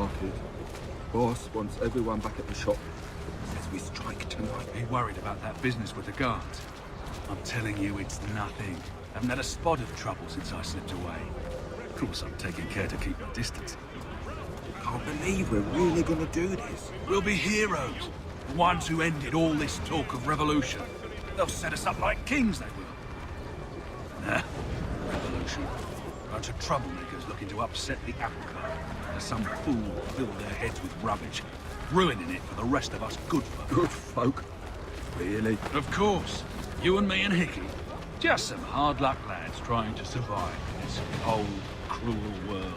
started. Boss wants everyone back at the shop. Says we strike tonight. Are you worried about that business with the guards? I'm telling you, it's nothing. I haven't had a spot of trouble since I slipped away. Of course, I'm taking care to keep my distance. Can't believe we're really gonna do this. We'll be heroes. The ones who ended all this talk of revolution. They'll set us up like kings, they will. Nah, revolution. Bunch of troublemakers looking to upset the apple cart. As some fool filled their heads with rubbish, ruining it for the rest of us good folk. Good folk? Really? Of course. You and me and Hickey. Just some hard luck lads trying to survive in this cold, cruel world.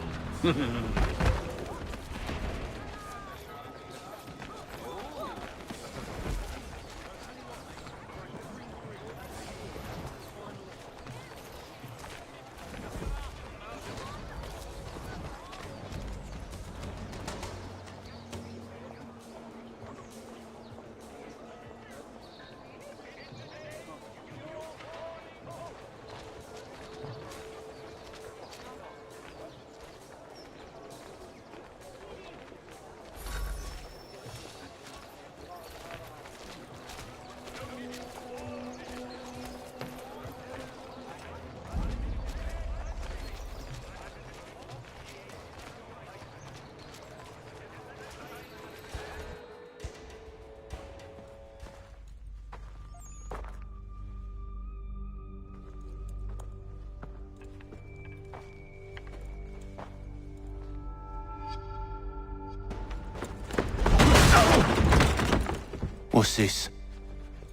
What's this?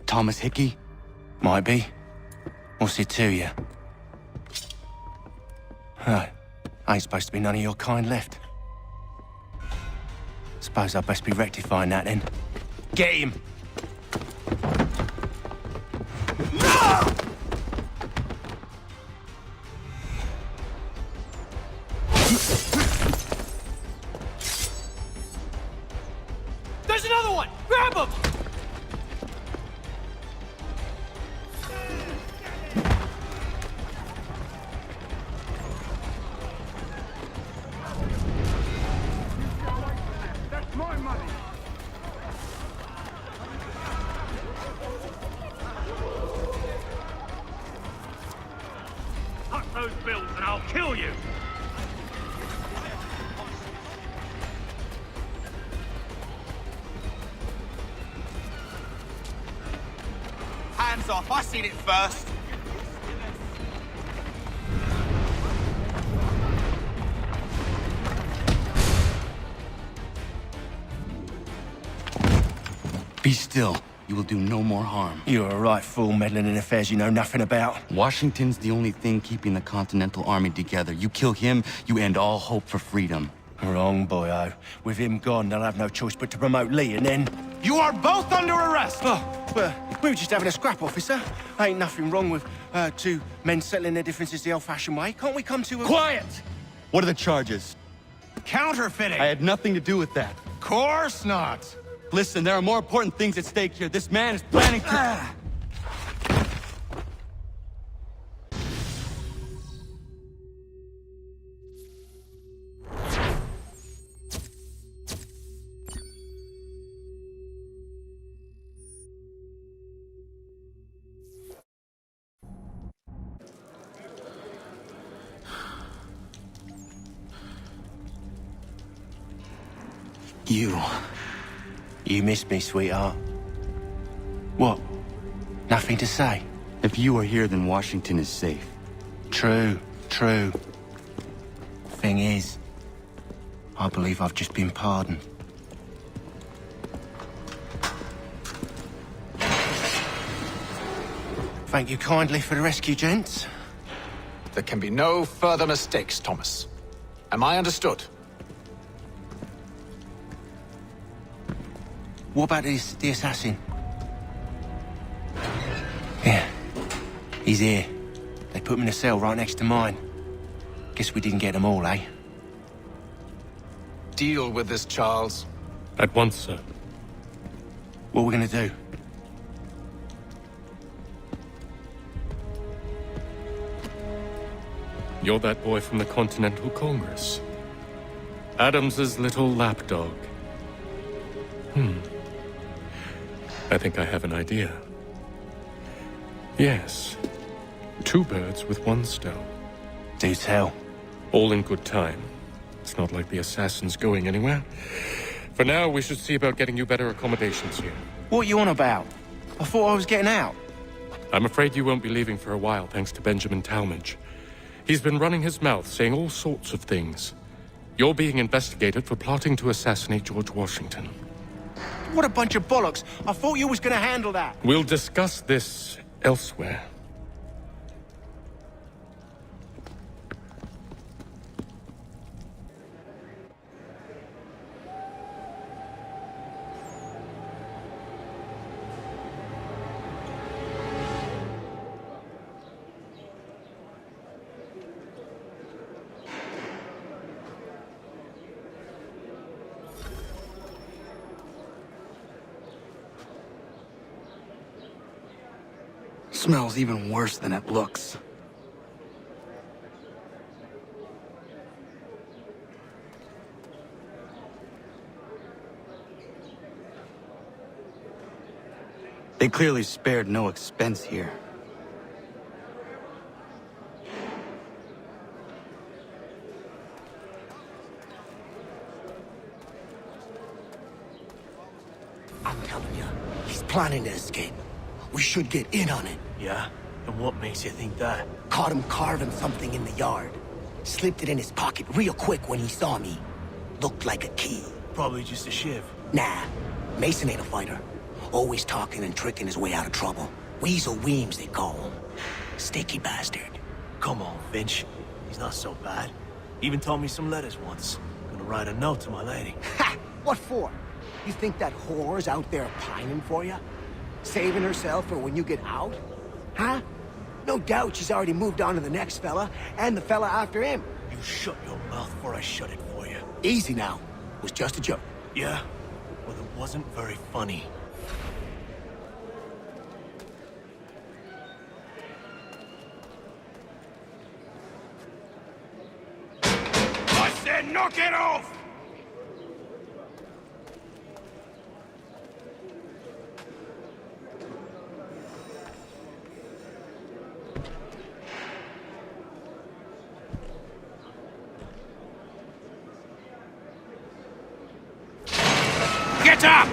Thomas Hickey? Might be. What's it to you? Oh, ain't supposed to be none of your kind left. Suppose I'd best be rectifying that then. Get him! There's another one! Grab him! That's my money. Cut those bills and I'll kill you. Hands off, I seen it first. Be still. You will do no more harm. You're a right fool meddling in affairs you know nothing about. Washington's the only thing keeping the Continental Army together. You kill him, you end all hope for freedom. Wrong, boyo. With him gone, they'll have no choice but to promote Lee, and then... You are both under arrest! Oh, well, we were just having a scrap, officer. Ain't nothing wrong with two men settling their differences the old-fashioned way. Can't we come to a... Quiet! What are the charges? Counterfeiting! I had nothing to do with that. Course not! Listen, there are more important things at stake here. This man is planning to... You missed me, sweetheart. What? Nothing to say? If you are here, then Washington is safe. True. Thing is, I believe I've just been pardoned. Thank you kindly for the rescue, gents. There can be no further mistakes, Thomas. Am I understood? What about the assassin? Yeah, he's here. They put him in a cell right next to mine. Guess we didn't get them all, eh? Deal with this, Charles. At once, sir. What are we gonna do? You're that boy from the Continental Congress. Adams's little lapdog. I think I have an idea. Yes. 2 birds with 1 stone. Do tell. All in good time. It's not like the assassin's going anywhere. For now, we should see about getting you better accommodations here. What you on about? I thought I was getting out. I'm afraid you won't be leaving for a while, thanks to Benjamin Talmadge. He's been running his mouth, saying all sorts of things. You're being investigated for plotting to assassinate George Washington. What a bunch of bollocks. I thought you was gonna handle that. We'll discuss this elsewhere. Smells even worse than it looks. They clearly spared no expense here. I'm telling you, he's planning to escape. We should get in on it. Yeah? And what makes you think that? Caught him carving something in the yard. Slipped it in his pocket real quick when he saw me. Looked like a key. Probably just a shiv. Nah, Mason ain't a fighter. Always talking and tricking his way out of trouble. Weasel Weems, they call him. Sticky bastard. Come on, Finch. He's not so bad. Even told me some letters once. Gonna write a note to my lady. Ha! What for? You think that whore's out there pining for you? Saving herself for when you get out? Huh? No doubt she's already moved on to the next fella, and the fella after him. You shut your mouth before I shut it for you. Easy now. It was just a joke. Yeah? Well, it wasn't very funny. I said knock it off! Get up!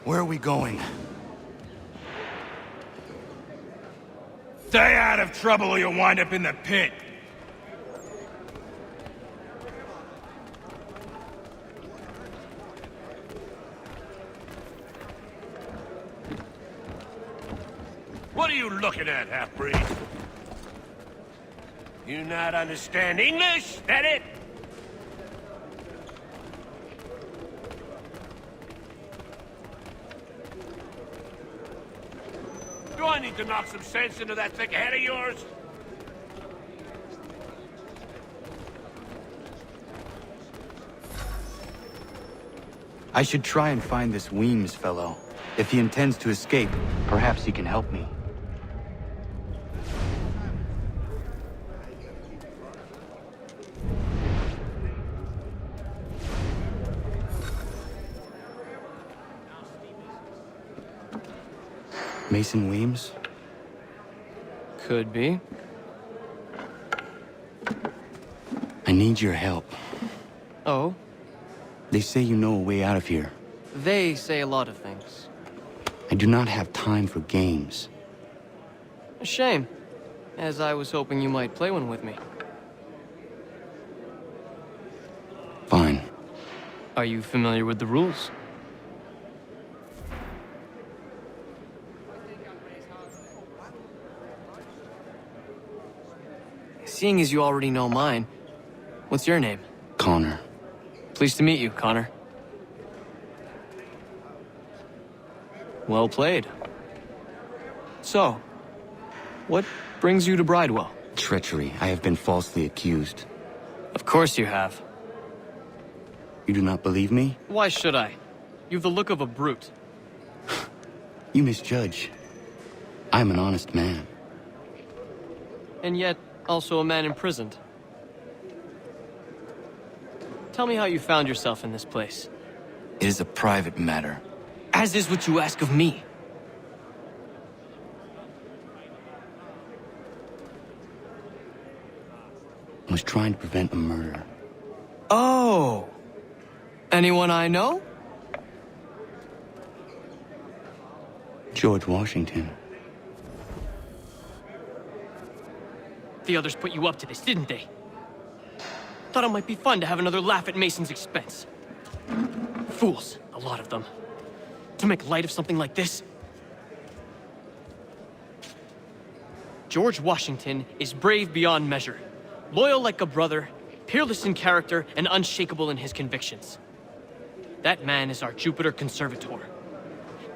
Where are we going? Stay out of trouble or you'll wind up in the pit. What are you looking at, half-breed? You not understand English? That it? Do I need to knock some sense into that thick head of yours? I should try and find this Weems fellow. If he intends to escape, perhaps he can help me. Mason Weems? Could be. I need your help. Oh? They say you know a way out of here. They say a lot of things. I do not have time for games. A shame, as I was hoping you might play one with me. Fine. Are you familiar with the rules? Seeing as you already know mine, what's your name? Connor. Pleased to meet you, Connor. Well played. So, what brings you to Bridewell? Treachery. I have been falsely accused. Of course you have. You do not believe me? Why should I? You've the look of a brute. You misjudge. I am an honest man. And yet, Also a man imprisoned. Tell me how you found yourself in this place. It is a private matter. As is what you ask of me. I was trying to prevent a murder. Oh! Anyone I know? George Washington. The others put you up to this, didn't they? Thought it might be fun to have another laugh at Mason's expense. Fools, a lot of them. To make light of something like this. George Washington is brave beyond measure. Loyal like a brother, peerless in character, and unshakable in his convictions. That man is our Jupiter Conservator.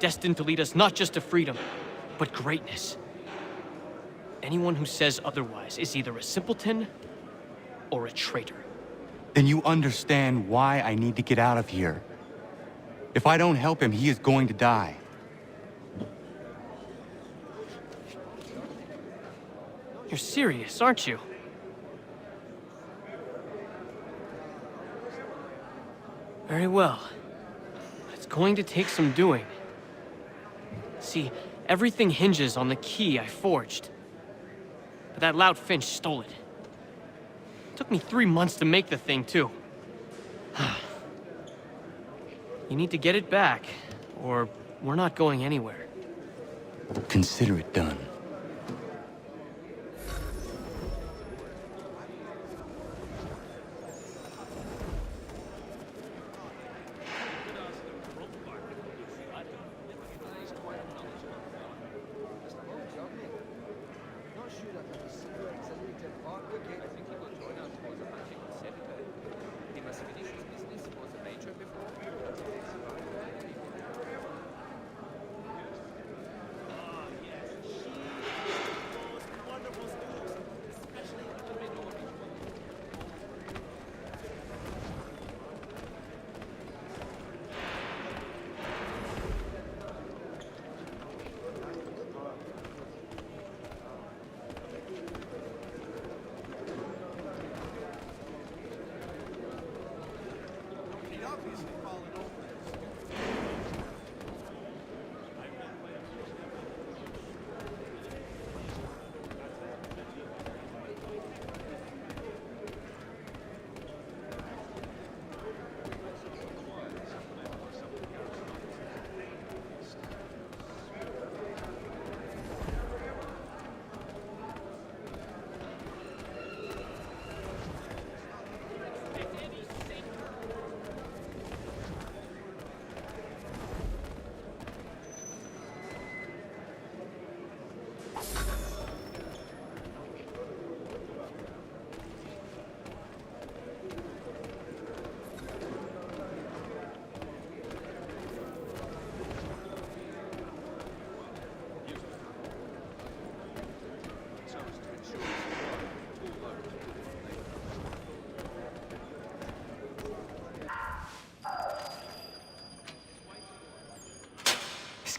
Destined to lead us not just to freedom, but greatness. Anyone who says otherwise is either a simpleton or a traitor. Then you understand why I need to get out of here. If I don't help him, he is going to die. You're serious, aren't you? Very well. It's going to take some doing. See, everything hinges on the key I forged. But that loud Finch stole it. Took me 3 months to make the thing, too. You need to get it back, or we're not going anywhere. Consider it done.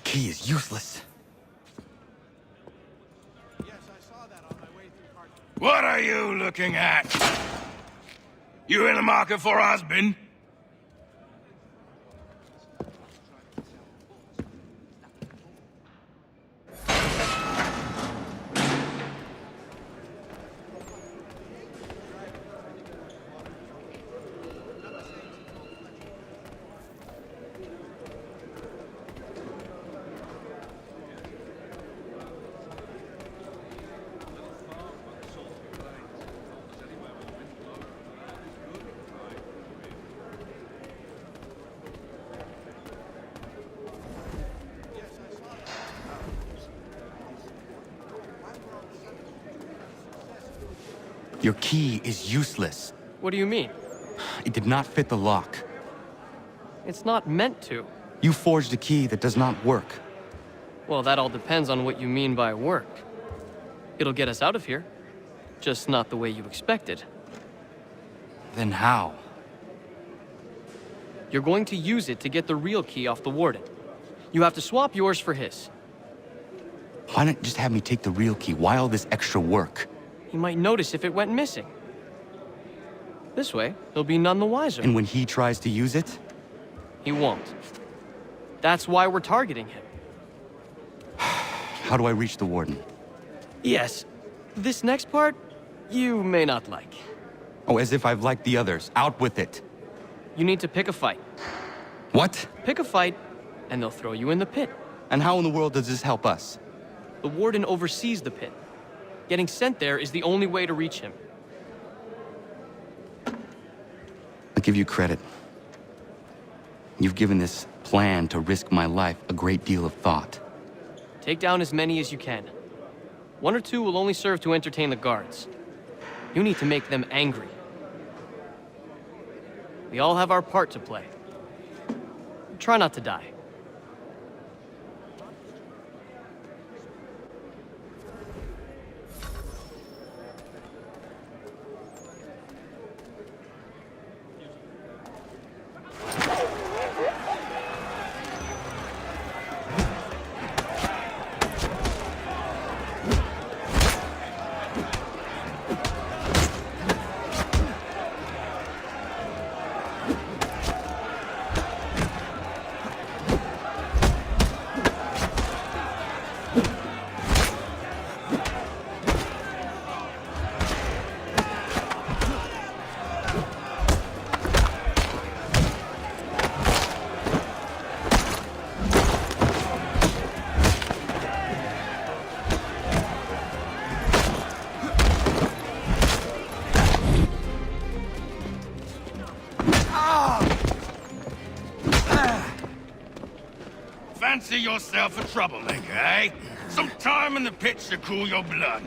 Key is useless. What are you looking at? You in the market for a husband? Your key is useless. What do you mean? It did not fit the lock. It's not meant to. You forged a key that does not work. Well, that all depends on what you mean by work. It'll get us out of here. Just not the way you expected. Then how? You're going to use it to get the real key off the Warden. You have to swap yours for his. Why not just have me take the real key? Why all this extra work? he might notice if it went missing. This way, he'll be none the wiser. And when he tries to use it? He won't. That's why we're targeting him. How do I reach the Warden? Yes, this next part, you may not like. Oh, as if I've liked the others. Out with it. You need to pick a fight. What? Pick a fight, and they'll throw you in the pit. And how in the world does this help us? The Warden oversees the pit. Getting sent there is the only way to reach him. I'll give you credit. You've given this plan to risk my life a great deal of thought. Take down as many as you can. 1 or 2 will only serve to entertain the guards. You need to make them angry. We all have our part to play. Try not to die. Fancy yourself a troublemaker, eh? Some time in the pits to cool your blood.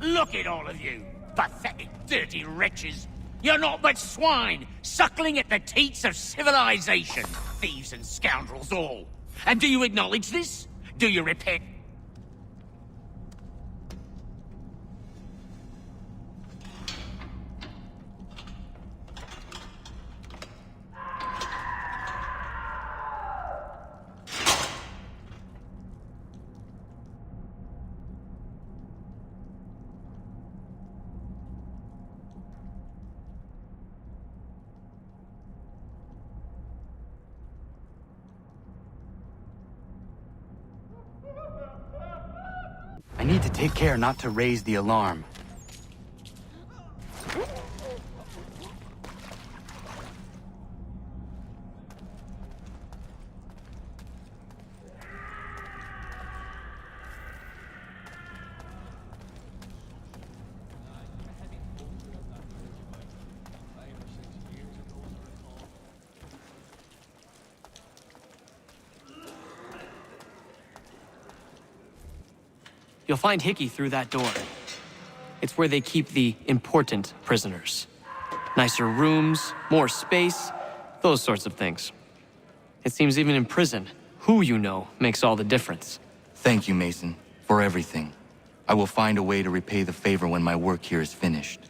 Look at all of you, pathetic, dirty wretches. You're not but swine, suckling at the teats of civilization. Thieves and scoundrels all. And do you acknowledge this? Do you repent? I need to take care not to raise the alarm. You'll find Hickey through that door. It's where they keep the important prisoners. Nicer rooms, more space, those sorts of things. It seems even in prison, who you know makes all the difference. Thank you, Mason, for everything. I will find a way to repay the favor when my work here is finished.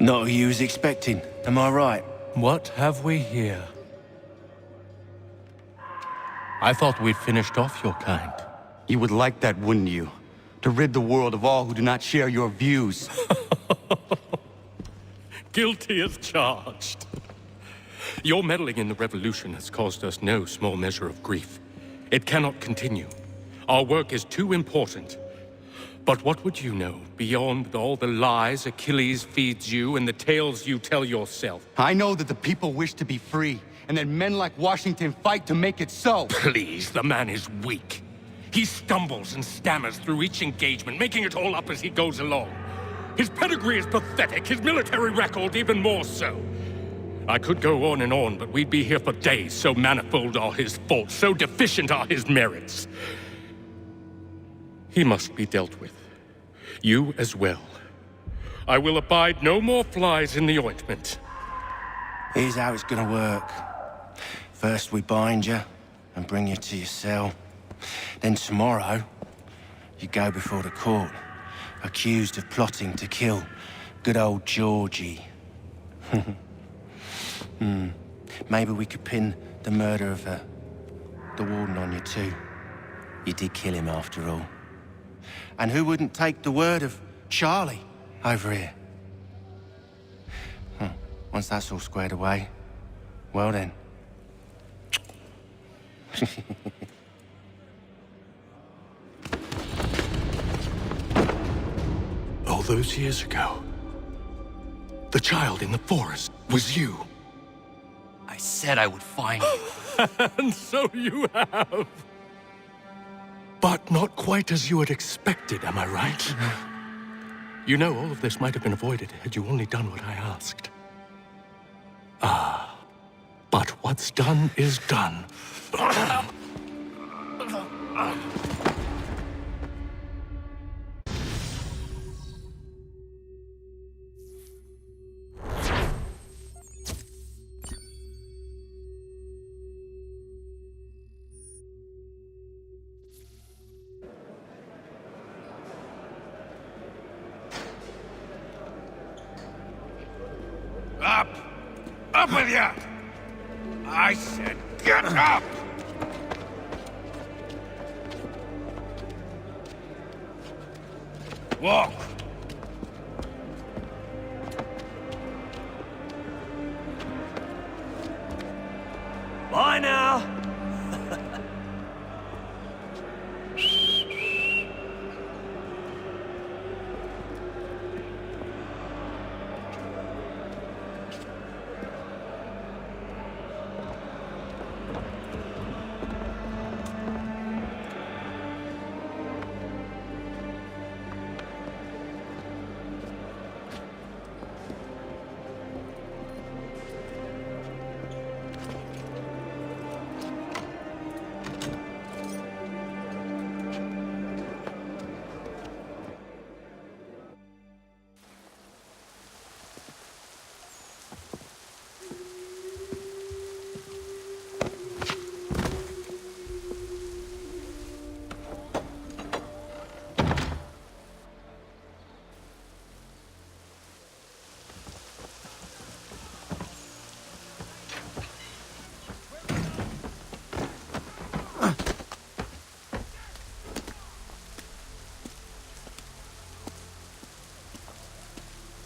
Not who you was expecting, am I right? What have we here? I thought we'd finished off your kind. You would like that, wouldn't you? To rid the world of all who do not share your views. Guilty as charged. Your meddling in the revolution has caused us no small measure of grief. It cannot continue. Our work is too important. But what would you know beyond all the lies Achilles feeds you and the tales you tell yourself? I know that the people wish to be free, and that men like Washington fight to make it so. Please, the man is weak. He stumbles and stammers through each engagement, making it all up as he goes along. His pedigree is pathetic, his military record even more so. I could go on, but we'd be here for days, so manifold are his faults, so deficient are his merits. He must be dealt with. You as well. I will abide no more flies in the ointment. Here's how it's gonna work. First we bind you and bring you to your cell. Then tomorrow, you go before the court, accused of plotting to kill good old Georgie. Maybe we could pin the murder of the warden on you too. You did kill him after all. And who wouldn't take the word of Charlie over here? Once that's all squared away, well then. All those years ago, the child in the forest was you. I said I would find you. And so you have. But not quite as you had expected, am I right? You know, all of this might have been avoided had you only done what I asked. But what's done is done. Up! Up with you! I said get up! Walk! Bye now!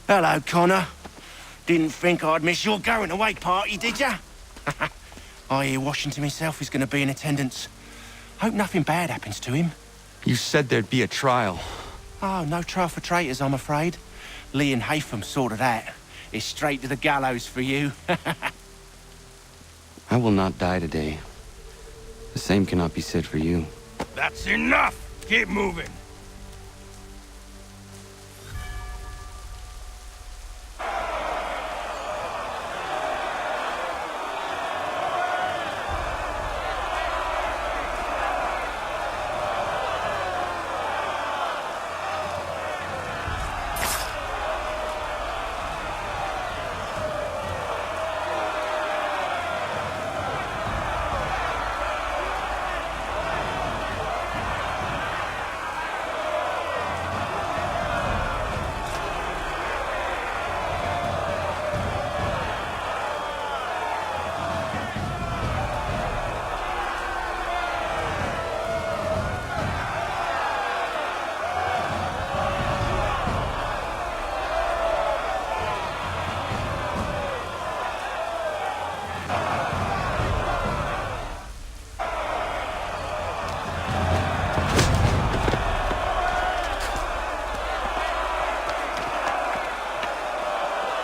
Hello, Connor. Didn't think I'd miss your going away party, did ya? I hear Washington himself is going to be in attendance. Hope nothing bad happens to him. You said there'd be a trial. Oh, no trial for traitors, I'm afraid. Lee and Haytham sorted that. It's straight to the gallows for you. I will not die today. The same cannot be said for you. That's enough! Keep moving!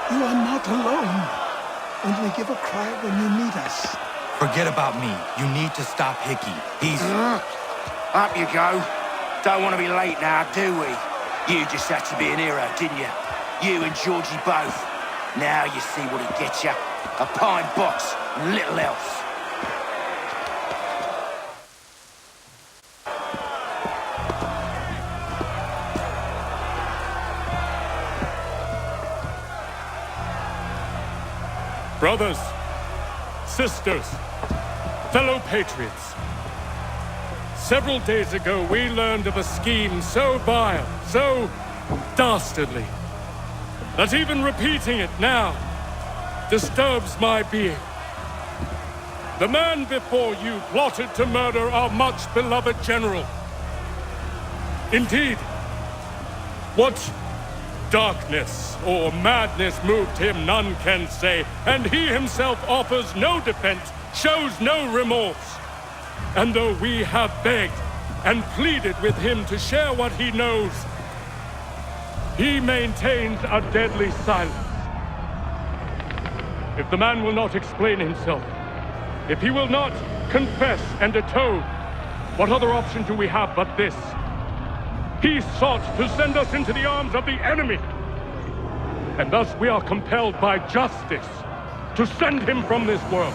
You are not alone. Only give a cry when you need us. Forget about me. You need to stop Hickey. He's... Up you go. Don't want to be late now, do we? You just had to be an hero, didn't you? You and Georgie both. Now you see what he gets you. A pine box, and little else. Brothers, sisters, fellow patriots. Several days ago, we learned of a scheme so vile, so dastardly, that even repeating it now disturbs my being. The man before you plotted to murder our much-beloved general. Indeed, what darkness or madness moved him, none can say, and he himself offers no defense, shows no remorse. And though we have begged and pleaded with him to share what he knows, he maintains a deadly silence. If the man will not explain himself, if he will not confess and atone, what other option do we have but this? He sought to send us into the arms of the enemy. And thus we are compelled by justice to send him from this world.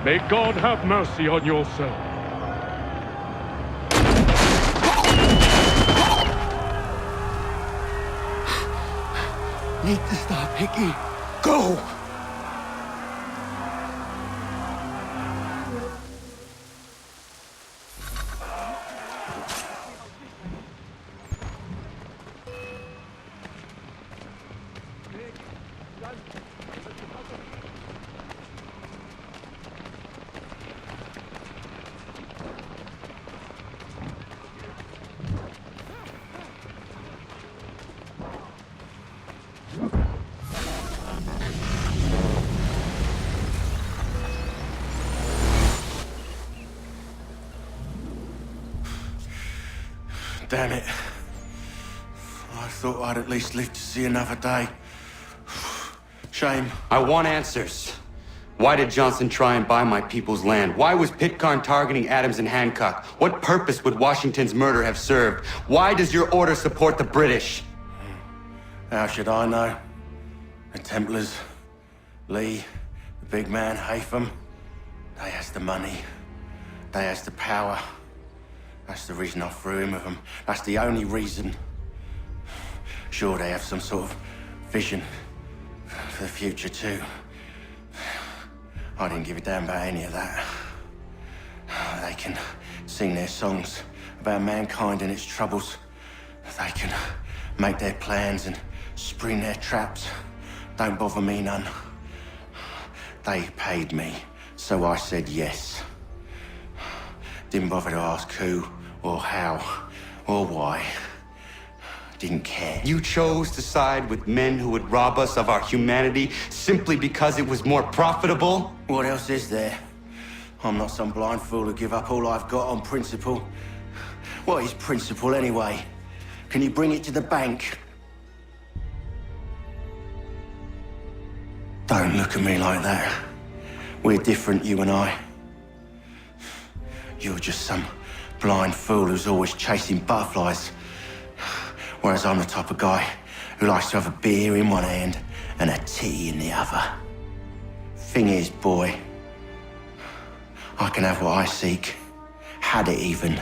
May God have mercy on your soul. Need to stop Hickey. Go! Damn it. I thought I'd at least live to see another day. Shame. I want answers. Why did Johnson try and buy my people's land? Why was Pitcairn targeting Adams and Hancock? What purpose would Washington's murder have served? Why does your order support the British? How should I know? The Templars, Lee, the big man, Haytham, they has the money. They has the power. That's the reason I threw in with them. That's the only reason. Sure, they have some sort of vision for the future, too. I didn't give a damn about any of that. They can sing their songs about mankind and its troubles. They can make their plans and spring their traps. Don't bother me none. They paid me, so I said yes. Didn't bother to ask who, or how, or why. Didn't care. You chose to side with men who would rob us of our humanity simply because it was more profitable? What else is there? I'm not some blind fool who give up all I've got on principle. What is principle anyway? Can you bring it to the bank? Don't look at me like that. We're different, you and I. You're just some blind fool who's always chasing butterflies. Whereas I'm the type of guy who likes to have a beer in one hand and a tea in the other. Thing is, boy, I can have what I seek. Had it even.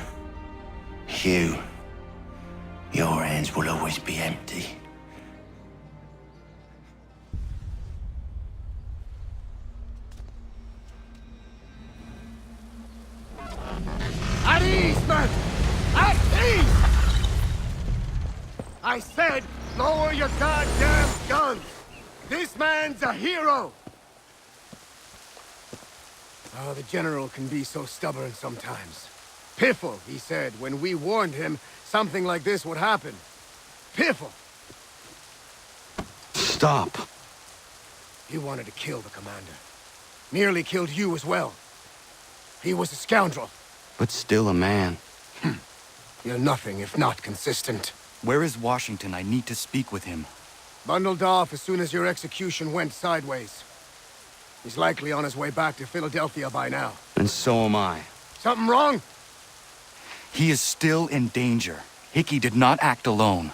Your hands will always be empty. At ease, man! At ease! I said, lower your goddamn guns! This man's a hero! Oh, the General can be so stubborn sometimes. Piffle, he said, when we warned him something like this would happen. Piffle! Stop. He wanted to kill the commander. Nearly killed you as well. He was a scoundrel. But still a man. You're nothing if not consistent. Where is Washington? I need to speak with him. Bundled off as soon as your execution went sideways. He's likely on his way back to Philadelphia by now. And so am I. Something wrong? He is still in danger. Hickey did not act alone.